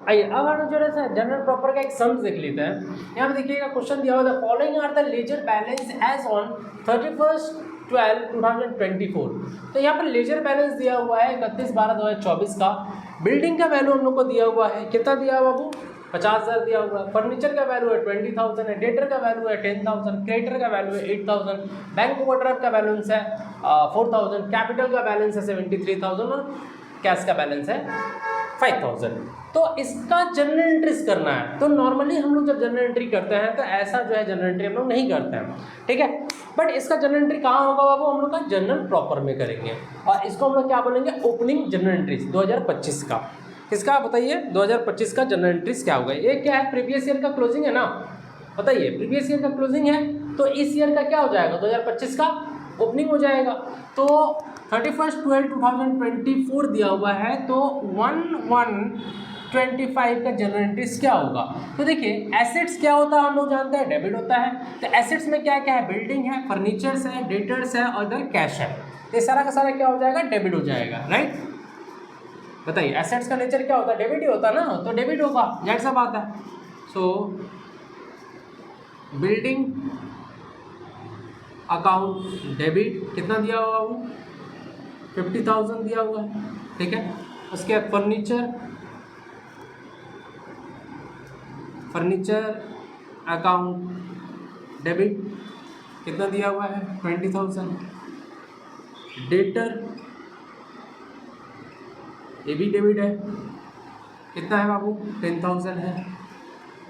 आइए अब हम जो है जनरल प्रॉपर का एक सम्स देख लेते हैं। यहाँ पे देखिएगा क्वेश्चन दिया हुआ था, following are the ledger balance as on 31/12/2024। तो यहाँ पर लेजर बैलेंस दिया हुआ है 31/12/2024 का। बिल्डिंग का वैल्यू हम लोग को दिया हुआ है, कितना दिया हुआ बाबू? 50,000 दिया हुआ है। फर्नीचर का वैल्यू है 20,000 है। डेटर का वैल्यू है 10,000। क्रेडिटर का वैल्यू है 8,000। बैंक ओवरड्राफ्ट का बैलेंस है 4,000। कैपिटल का बैलेंस है 73,000 और कैश का बैलेंस है 5,000। तो इसका जनरल एंट्रीज करना है। तो नॉर्मली हम लोग जब जनरल एंट्री करते हैं तो ऐसा जो है जनरल एंट्री हम लोग नहीं करते हैं, ठीक है। बट इसका जनरल एंट्री कहाँ होगा बाबू? हम लोग का जनरल प्रॉपर में करेंगे और इसको हम लोग क्या बोलेंगे? ओपनिंग जनरल एंट्रीज 2025 का। किसका बताइए? 2025 का जनरल एंट्रीज क्या होगा? ये क्या है? प्रीवियस ईयर का क्लोजिंग है ना, बताइए। प्रीवियस ईयर का क्लोजिंग है तो इस ईयर का क्या हो जाएगा? 2025 का ओपनिंग हो जाएगा। तो 31/12/2024 दिया हुआ है तो 1/1/25 का जनरल एंट्रीज क्या होगा? तो देखिए एसेट्स क्या होता है हम लोग जानते हैं, डेबिट होता है। तो एसेट्स में क्या क्या है? बिल्डिंग है, फर्नीचर्स है, डेटर्स है और इधर कैश है। तो सारा का सारा क्या हो जाएगा? डेबिट हो जाएगा, राइट। बताइए एसेट्स का नेचर क्या होता है? डेबिट ही होता है ना, तो डेबिट होगा, जाहिर सा बात है। सो बिल्डिंग अकाउंट डेबिट कितना दिया हुआ वो? 50,000 दिया हुआ है, ठीक है। उसके बाद फर्नीचर अकाउंट डेबिट कितना दिया हुआ है? 20,000। डेटर ये भी डेबिट है, कितना है बाबू? 10,000 है।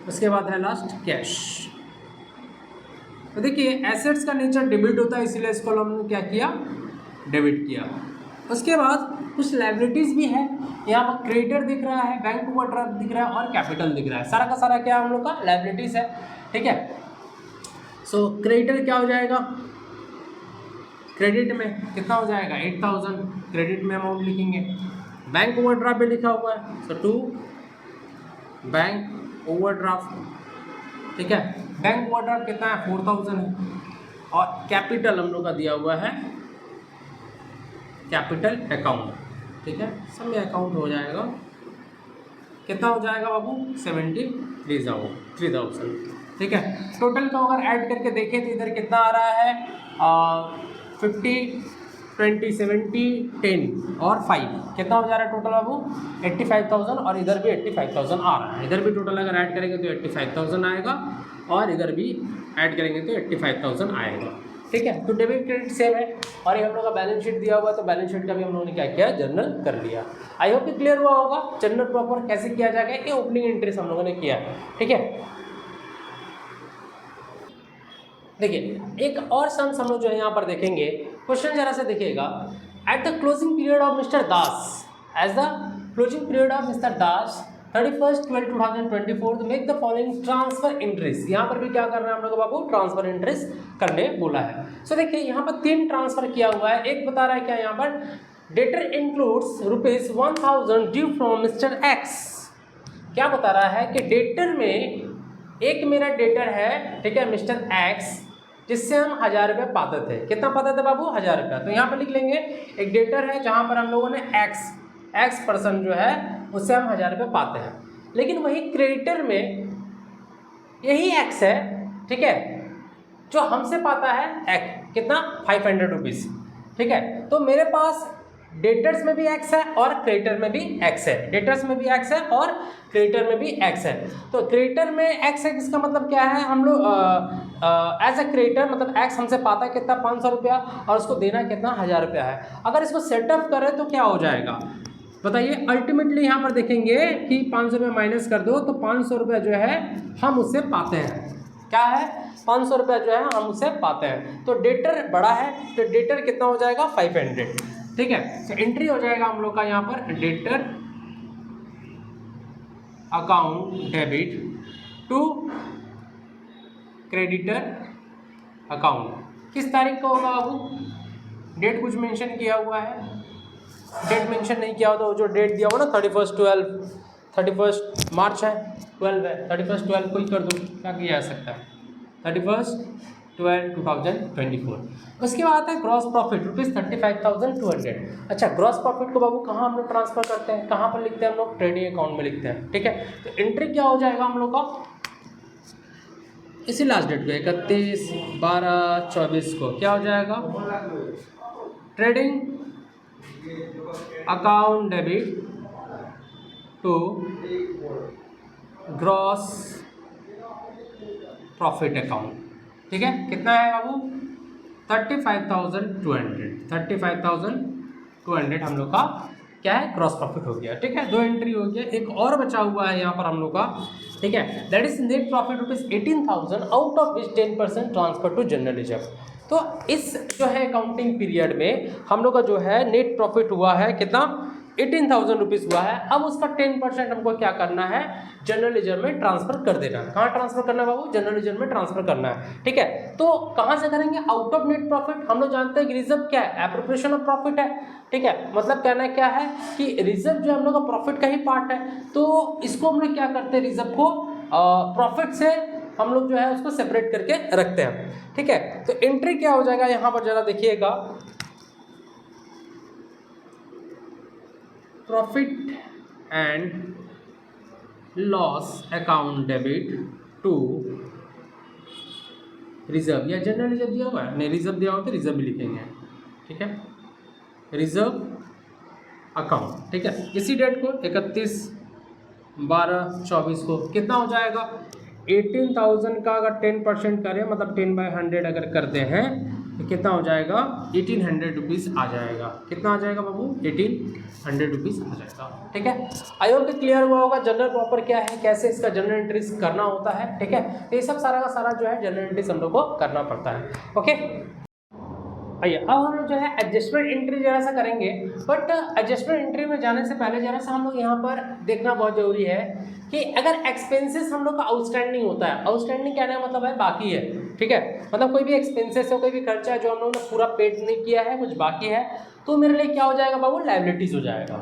उसके बाद है लास्ट कैश। तो देखिए एसेट्स का नेचर डेबिट होता है, इसीलिए इस कॉलम में क्या किया? डेबिट किया। उसके बाद कुछ लायबिलिटीज़ भी है, यहाँ पर क्रेडिटर दिख रहा है, बैंक ओवरड्राफ्ट दिख रहा है और कैपिटल दिख रहा है। सारा का सारा क्या हम लोग का? लायबिलिटीज़ है, ठीक है। सो क्रेडिटर क्या हो जाएगा? क्रेडिट में कितना हो जाएगा? 8,000 क्रेडिट में अमाउंट लिखेंगे। बैंक ओवरड्राफ्ट पे लिखा हुआ है, सो टू बैंक ओवरड्राफ्ट, ठीक है। बैंक ओवरड्राफ्ट कितना है? 4,000 है। और कैपिटल हम लोग का दिया हुआ है कैपिटल अकाउंट, ठीक है। सब में अकाउंट हो जाएगा, कितना हो जाएगा बाबू? 73,000, ठीक है। टोटल को अगर ऐड करके देखें तो इधर कितना आ रहा है? 50, 20, 70, 10 और 5 कितना हो जा रहा है टोटल बाबू? 85,000। और इधर भी 85,000 आ रहा है। इधर भी टोटल अगर ऐड करेंगे तो 85,000 आएगा और इधर भी ऐड करेंगे तो 85,000 आएगा, ठीक है। तो डेबिट क्रेडिट सेम है। और ये हम लोग का बैलेंस शीट दिया हुआ है तो बैलेंस शीट का भी हम लोगों ने क्या किया? जर्नल कर लिया। आई होप कि क्लियर हुआ होगा जर्नल प्रॉपर कैसे किया जाएगा। ये ओपनिंग एंट्रीज हम लोगों ने किया है, ठीक है। देखिए एक और सम्स हम लोग जो है यहाँ पर देखेंगे। क्वेश्चन जरा से देखिएगा। At the closing period of mister Das, as the closing period of mister Das 31/12/2024 make the following transfer entries. यहाँ पर भी क्या करना है हम लोग को बाबू? ट्रांसफर एंट्रीज करने बोला है। सो देखिए यहाँ पर 3 ट्रांसफर किया हुआ है। एक बता रहा है क्या यहाँ पर? Debtor includes ₹1,000 due from mister x. क्या बता रहा है कि डेटर में एक मेरा डेटर है, ठीक है, मिस्टर एक्स, जिससे हम 1,000 रुपये पाते थे। कितना पाते थे बाबू? 1,000 रुपया। तो यहाँ पर लिख लेंगे एक डेटर है जहाँ पर हम लोगों ने एक्स पर्सन जो है उससे हम 1,000 रुपये पाते हैं। लेकिन वही क्रेडिटर में यही एक्स है, ठीक है, जो हमसे पाता है एक्स कितना? 500 रुपीज़, ठीक है। तो मेरे पास डेटर्स में भी एक्स है और क्रेडिटर में भी एक्स है। डेटर्स में भी एक्स है और क्रेडिटर में भी एक्स है। तो क्रेडिटर में एक्स है, इसका मतलब क्या है? हम लोग एज अ क्रेडिटर मतलब एक्स हमसे पाता है कितना? 500 रुपया और उसको देना कितना? 1,000 रुपया है। अगर इसको सेटअप करें तो क्या हो जाएगा बताइए? अल्टीमेटली यहाँ पर देखेंगे कि 500 रुपये माइनस कर दो तो 500 रुपया जो है हम उससे पाते हैं। क्या है? 500 रुपया जो है हम उससे पाते हैं। तो डेटर बड़ा है तो डेटर कितना हो जाएगा? 500, ठीक है। तो एंट्री हो जाएगा हम लोग का यहाँ पर debtor account debit to creditor account. किस तारीख को होगा बाबू? डेट कुछ मेंशन किया हुआ है? डेट मेंशन नहीं किया हो तो जो डेट दिया हुआ ना 31 मार्च है, 12 है, 31/12 को ही कर दो, क्या किया जा सकता है? 31 12/12/2024। उसके बाद है ग्रॉस प्रॉफिट ₹35,200। अच्छा, ग्रॉस प्रॉफिट को बाबू कहाँ हम लोग ट्रांसफर करते हैं, कहाँ पर लिखते हैं हम लोग, ट्रेडिंग अकाउंट में लिखते हैं। ठीक है, तो एंट्री क्या हो जाएगा हम लोग का इसी लास्ट डेट को 31/12/24 को क्या हो जाएगा, trading account debit to gross profit account. ठीक है, कितना है बाबू 35,200 हम लोग का क्या है, ग्रॉस प्रॉफिट हो गया। ठीक है, 2 एंट्री हो गया, एक और बचा हुआ है यहाँ पर हम लोग का। ठीक है, that is net profit ₹18,000 out of which 10% transfer to general reserve. तो इस जो है अकाउंटिंग पीरियड में हम लोग का जो है नेट प्रॉफिट हुआ है कितना, 18,000 रुपीज़ हुआ है। अब उसका 10% हमको क्या करना है, जनरल रिजर्व में ट्रांसफर कर देना है। कहाँ ट्रांसफर करना है बाबू, जनरल रिजर्व में ट्रांसफर करना है। ठीक है, तो कहाँ से करेंगे, आउट ऑफ नेट प्रॉफिट। हम लोग जानते हैं कि रिजर्व क्या है, एप्रोप्रिएशन ऑफ प्रॉफिट है। ठीक है, मतलब कहना क्या है कि रिजर्व जो हम लोग का प्रॉफिट का ही पार्ट है, तो इसको हम लोग क्या करते हैं, रिजर्व को प्रॉफिट से हम लोग जो है उसको सेपरेट करके रखते हैं। ठीक है, तो एंट्री क्या हो जाएगा यहाँ पर जरा देखिएगा, profit and loss account debit to reserve, या जनरल रिजर्व दिया हुआ है, नहीं रिजर्व दिया हुआ तो रिजर्व भी लिखेंगे। ठीक है, रिजर्व अकाउंट। ठीक है, इसी डेट को 31/12/24 को कितना हो जाएगा, 18,000 का अगर 10% करें, मतलब 10/100 अगर करते हैं तो कितना हो जाएगा, 1800 रुपीज़ आ जाएगा। कितना आ जाएगा बाबू, 1800 रुपीज़ आ जाएगा। ठीक है, आई होप कि क्लियर हुआ होगा जनरल प्रॉपर क्या है, कैसे इसका जनरल एंट्रीज करना होता है। ठीक है, तो ये सब सारा का सारा जो है जनरल एंट्रीज हम लोग को करना पड़ता है। ओके, आइए अब हम लोग जो है एडजस्टमेंट एंट्री जरा सा करेंगे। बट एडजस्टमेंट एंट्री में जाने से पहले जरा सा हम लोग यहाँ पर देखना बहुत जरूरी है कि अगर एक्सपेंसेस हम लोग का आउटस्टैंडिंग होता है, आउटस्टैंडिंग कहने का मतलब है बाकी है। ठीक है, मतलब कोई भी एक्सपेंसेस है, कोई भी खर्चा है जो हम लोगों ने पूरा पेड नहीं किया है, कुछ बाकी है, तो मेरे लिए क्या हो जाएगा बाबू, लायबिलिटीज हो जाएगा।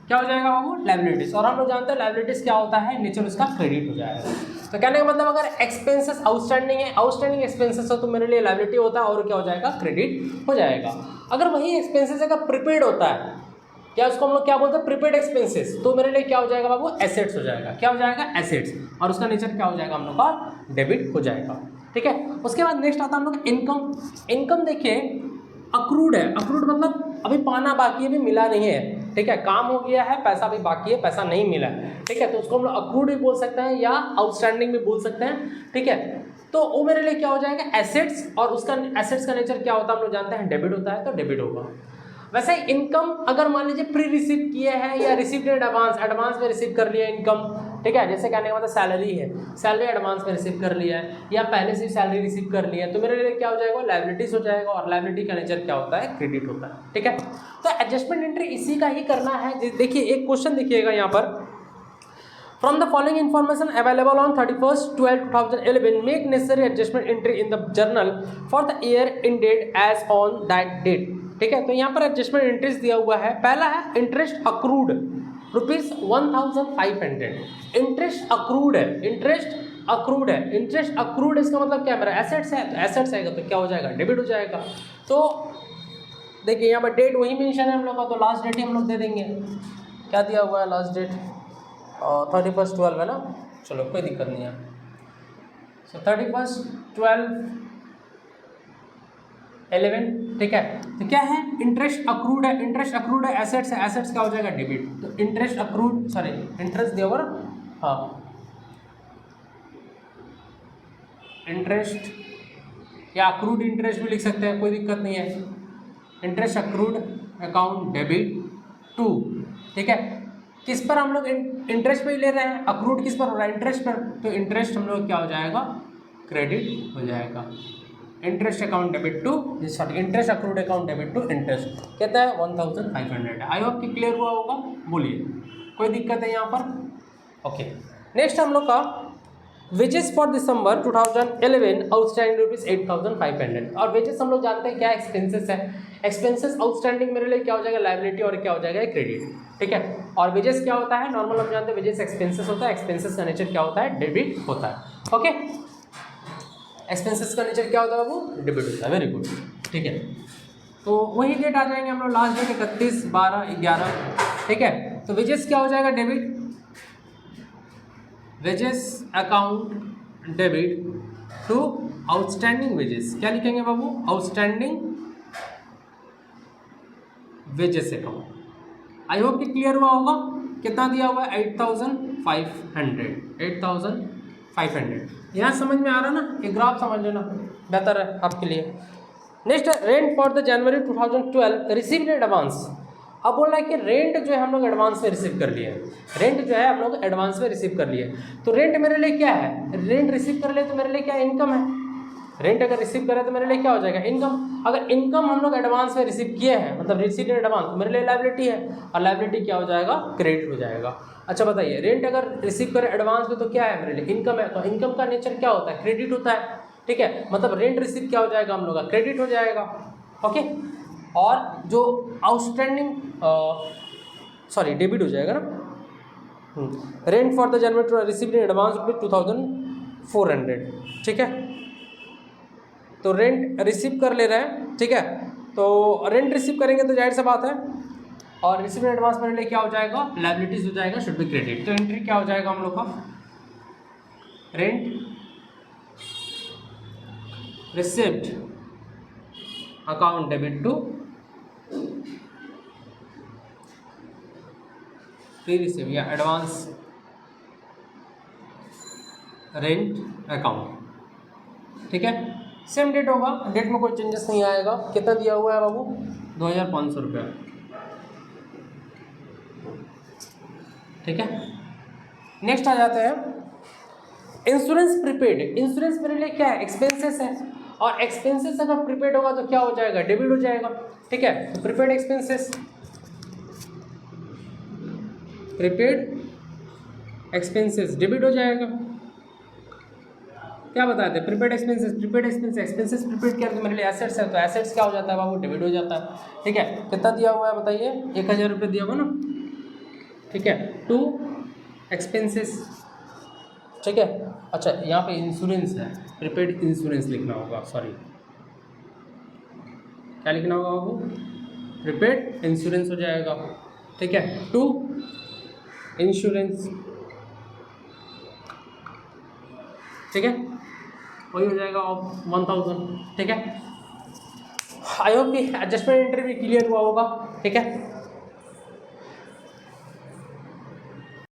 क्या हो जाएगा बाबू, लायबिलिटीज। और हम लोग जानते हैं लायबिलिटीज क्या होता है, नेचर उसका क्रेडिट हो जाएगा। तो कहने का मतलब अगर एक्सपेंसेस आउटस्टैंडिंग है, आउटस्टैंडिंग एक्सपेंसेस हो तो मेरे लिए लायबिलिटी होता है और क्या हो जाएगा, क्रेडिट हो जाएगा। अगर वही एक्सपेंसेस अगर प्रीपेड होता है, क्या उसको हम लोग क्या बोलते हैं, प्रीपेड एक्सपेंसेस, तो मेरे लिए क्या हो जाएगा बाबू, एसेट्स हो जाएगा। क्या हो जाएगा, एसेट्स, और उसका नेचर क्या हो जाएगा हम लोग का, डेबिट हो जाएगा। ठीक है, उसके बाद नेक्स्ट आता है हम लोग इनकम। इनकम देखिए अक्रूड है, अक्रूड मतलब अभी पाना बाकी है, अभी मिला नहीं है। ठीक है, काम हो गया है, पैसा भी बाकी है, पैसा नहीं मिला है। ठीक है, तो उसको हम लोग अक्रूड भी बोल सकते हैं या आउटस्टैंडिंग भी बोल सकते हैं। ठीक है, तो वो मेरे लिए क्या हो जाएगा, एसेट्स, और उसका एसेट्स का नेचर क्या होता है हम लोग जानते हैं, डेबिट होता है, तो डेबिट होगा। वैसे इनकम अगर मान लीजिए प्री रिसीव किए हैं या रिसीव इन एडवांस, एडवांस में रिसीव कर लिया इनकम। ठीक है, जैसे कहने का मतलब सैलरी है, सैलरी एडवांस में रिसीव कर लिया है या पहले से सैलरी रिसीव कर लिया है, तो मेरे लिए क्या हो जाएगा, लायबिलिटीज हो जाएगा, और लायबिलिटी का नेचर क्या होता है, क्रेडिट होता है। ठीक है, तो एडजस्टमेंट एंट्री इसी का ही करना है। देखिए एक क्वेश्चन देखिएगा यहाँ पर, From the following information available on 31/12/2011, make necessary adjustment entry in the journal for the year ended as on that date. ठीक है, तो यहाँ पर एडजस्टमेंट एंट्रीज दिया हुआ है। पहला है इंटरेस्ट अक्रूड ₹1,500। इंटरेस्ट अक्रूड है, इंटरेस्ट अक्रूड है, इंटरेस्ट अक्रूड इसका मतलब क्या है, मेरा एसेट्स है, तो एसेट्स आएगा तो क्या हो जाएगा, डेबिट हो जाएगा। तो देखिए यहाँ पर डेट वही मेंशन है हम लोग का, तो लास्ट डेट ही हम लोग दे देंगे। क्या दिया हुआ है लास्ट डेट, 31/12 है ना, चलो कोई दिक्कत नहीं है। सो 31/12/11। ठीक है, तो क्या है, इंटरेस्ट अक्रूड है, इंटरेस्ट अक्रूड है, एसेट्स है, एसेट्स क्या हो जाएगा, डेबिट। तो इंटरेस्ट अक्रूड, सॉरी इंटरेस्ट दिया हुआ ना, हाँ इंटरेस्ट या अक्रूड इंटरेस्ट भी लिख सकते हैं, कोई दिक्कत नहीं है। Interest accrued account debit to, ठीक है, किस पर हम लोग इंटरेस्ट पे ले रहे हैं, अक्रूड किस पर हो रहा है, इंटरेस्ट पर, तो इंटरेस्ट हम लोग क्या हो जाएगा, क्रेडिट हो जाएगा। Interest account debit to, sorry interest accrued account debit to interest, कहता है 1,500। आई होप कि क्लियर हुआ होगा, बोलिए कोई दिक्कत है यहाँ पर। ओके, नेक्स्ट हम लोग का वेजेस फॉर दिसंबर 2011 आउटस्टैंडिंग ₹8,500। और वेजेस हम लोग जानते हैं क्या एक्सपेंसेस है, एक्सपेंसेस आउटस्टैंडिंग मेरे लिए क्या हो जाएगा, लायबिलिटी, और क्या हो जाएगा, क्रेडिट। ठीक है, और वेजेस क्या होता है, नॉर्मल हम जानते हैं वेजेस एक्सपेंसेस होता है, एक्सपेंसेस का नेचर क्या होता है, डेबिट होता है। ओके, एक्सपेंसेस का नेचर क्या होता है बाबू, डेबिट होता है। वेरी गुड, ठीक है। तो वही डेट आ जाएंगे हम लोग, लास्ट डेट 31/12/11, ठीक है। तो वेजेस क्या हो जाएगा, debit, wages account debit to outstanding wages, क्या लिखेंगे बाबू, outstanding wages account. I hope कि क्लियर हुआ होगा। कितना दिया हुआ है, 8,500, 8,500। यहाँ समझ में आ रहा ना, एक ग्राफ समझ लेना बेहतर है आपके लिए। Next, rent for the January 2012 received advance. अब बोल रहा है कि रेंट जो है हम लोग एडवांस में रिसीव कर लिए, रेंट जो है हम लोग एडवांस में रिसीव कर लिए। तो रेंट मेरे लिए क्या है, रेंट रिसीव कर ले तो मेरे लिए क्या, इनकम है। रेंट अगर रिसीव करे तो मेरे लिए क्या हो जाएगा, इनकम। अगर इनकम हम लोग एडवांस में रिसीव किए हैं, मतलब रिसीव इन एडवांस, तो मेरे लिए लायबिलिटी है, और लायबिलिटी क्या हो जाएगा, क्रेडिट हो जाएगा। अच्छा बताइए, रेंट अगर रिसीव करे एडवांस में तो क्या है मेरे लिए, इनकम है। तो इनकम का नेचर क्या होता है, क्रेडिट होता है, ठीक है। मतलब रेंट रिसीव क्या हो जाएगा हम लोग का, क्रेडिट हो जाएगा, ओके। और जो आउटस्टैंडिंग सॉरी डेबिट हो जाएगा ना। Rent for the January received in advance rupees 2,400, ठीक है। तो रेंट रिसीव कर ले रहे हैं, ठीक है। तो रेंट रिसीव करेंगे तो जाहिर सा बात है, और रिसीव इन एडवांस मेरे लिए क्या हो जाएगा, लायबिलिटीज हो जाएगा, शुड बी क्रेडिट। तो एंट्री क्या हो जाएगा हम लोग का, rent receipt account debit to pre receive या एडवांस रेंट अकाउंट, ठीक है। सेम डेट होगा, डेट में कोई चेंजेस नहीं आएगा। कितना दिया हुआ है बाबू, 2,500 रुपया, ठीक है। नेक्स्ट आ जाते हैं, इंश्योरेंस प्रीपेड। इंश्योरेंस मेरे लिए क्या है, एक्सपेंसेस है, और एक्सपेंसेस अगर प्रीपेड होगा तो क्या हो जाएगा, डेबिट हो जाएगा, ठीक है। तो prepaid expenses, prepaid expenses debit हो जाएगा। क्या बताते हैं, prepaid expenses, prepaid expenses prepaid क्या है, मेरे लिए एसेट्स है, तो एसेट्स क्या हो जाता है बाबू, डेबिट हो जाता है, ठीक है। कितना दिया हुआ है बताइए, 1,000 रुपये दिया हुआ ना, ठीक है, टू एक्सपेंसेस, ठीक है। अच्छा यहाँ पे इंश्योरेंस है, प्रीपेड इंश्योरेंस लिखना होगा, सॉरी क्या लिखना होगा बाबू, प्रीपेड इंश्योरेंस हो जाएगा, ठीक है, टू इंश्योरेंस, ठीक है, वही हो जाएगा 1,000, ठीक है। आई होप कि एडजस्टमेंट एंट्री भी क्लियर हुआ होगा, ठीक है।